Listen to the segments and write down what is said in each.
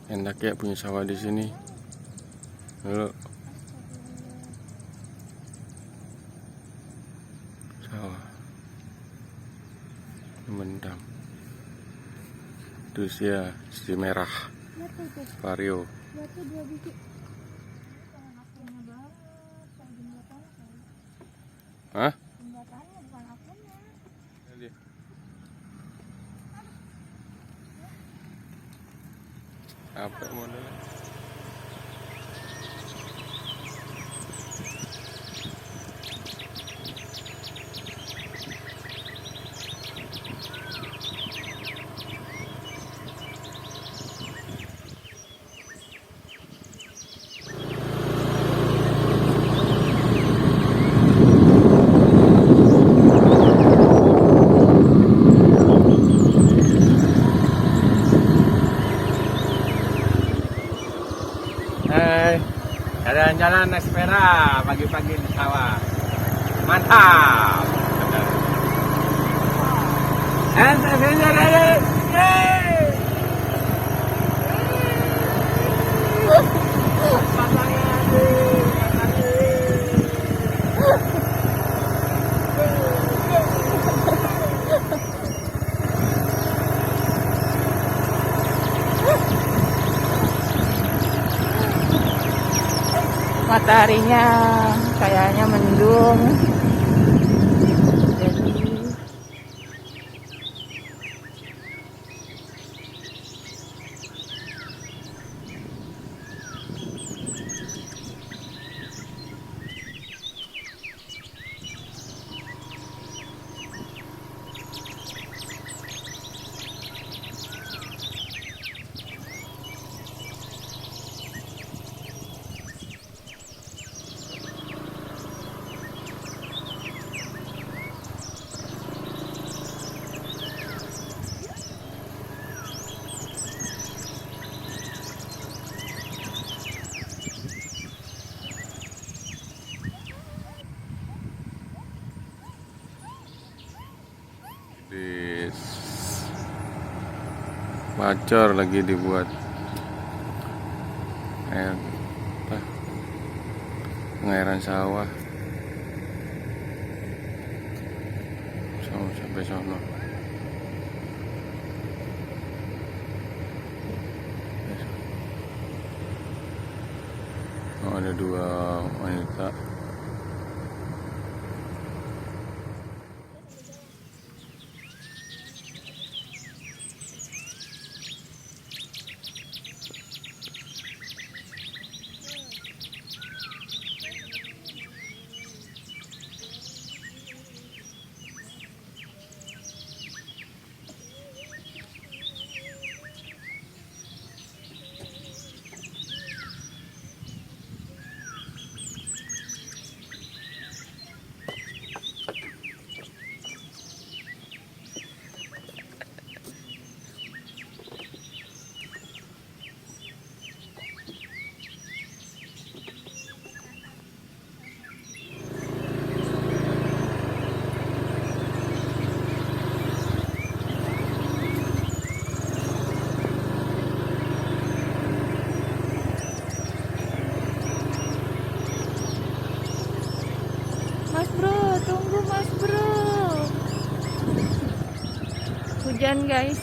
Enak ya punya sawah di sini. Lalu sawah mendam. Terus ya si merah vario. Hah? Apa modelnya? Jalan-jalan naik sepeda pagi-pagi di sawah. Mantap. Mataharinya kayaknya mendung. Jadi Di Macor lagi dibuat pengairan sawah sampai sono. Oh, ada dua wanita. Mas Bro, tunggu Mas Bro. Hujan guys,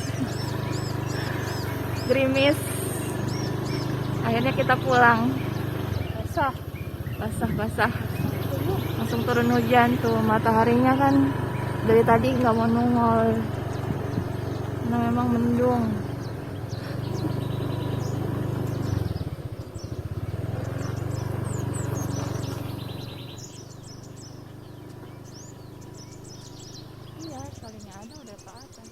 gerimis. Akhirnya kita pulang. Basah. Langsung turun hujan tuh. Mataharinya kan dari tadi nggak mau nongol. Karena memang mendung. Iya, sekalinya ada udah ke atas.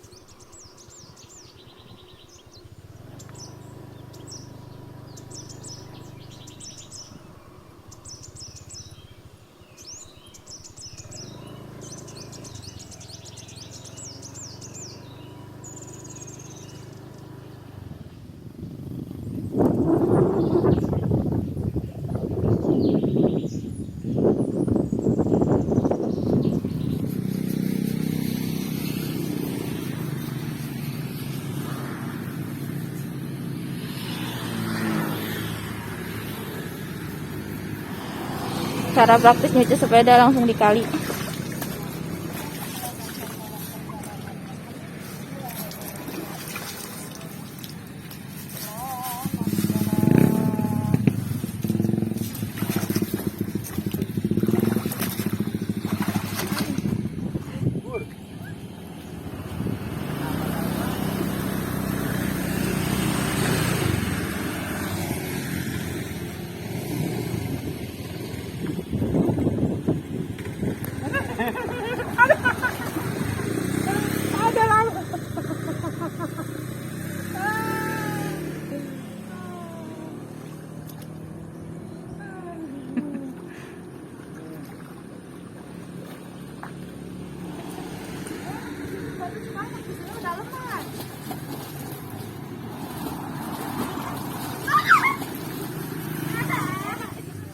cara praktis nyuci sepeda langsung di kali.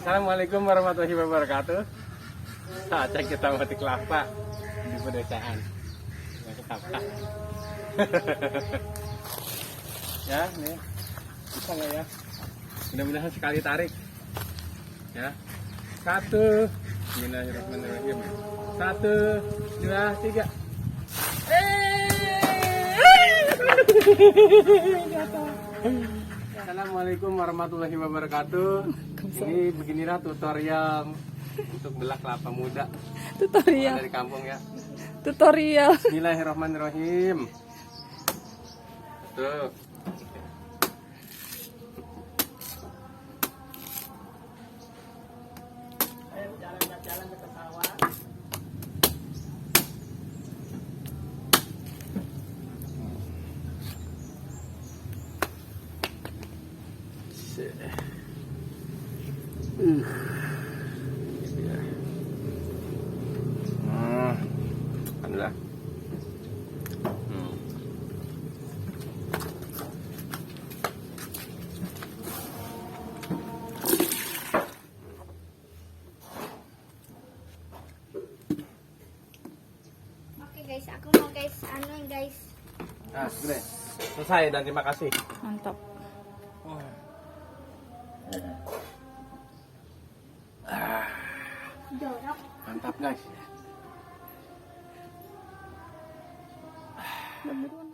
Assalamualaikum warahmatullahi wabarakatuh. Saatnya kita mati kelapa di pedesaan. Kelapa. Ya, nih. Bisa nggak ya? Mudah-mudahan sekali tarik. Ya. 1. Bismillahirrahmanirrahim. 1, 2, 3. Assalamualaikum warahmatullahi wabarakatuh. Ini beginilah tutorial untuk belah kelapa muda. Tutorial. Dari kampung ya. Tutorial. Bismillahirrahmanirrahim. Tuh. Ayo jalan ke sawah. Alhamdulillah. Oke guys, aku mau guys, guys. Nah, sudah selesai dan terima kasih. Mantap. Jorok. Mantap guys. Beneran.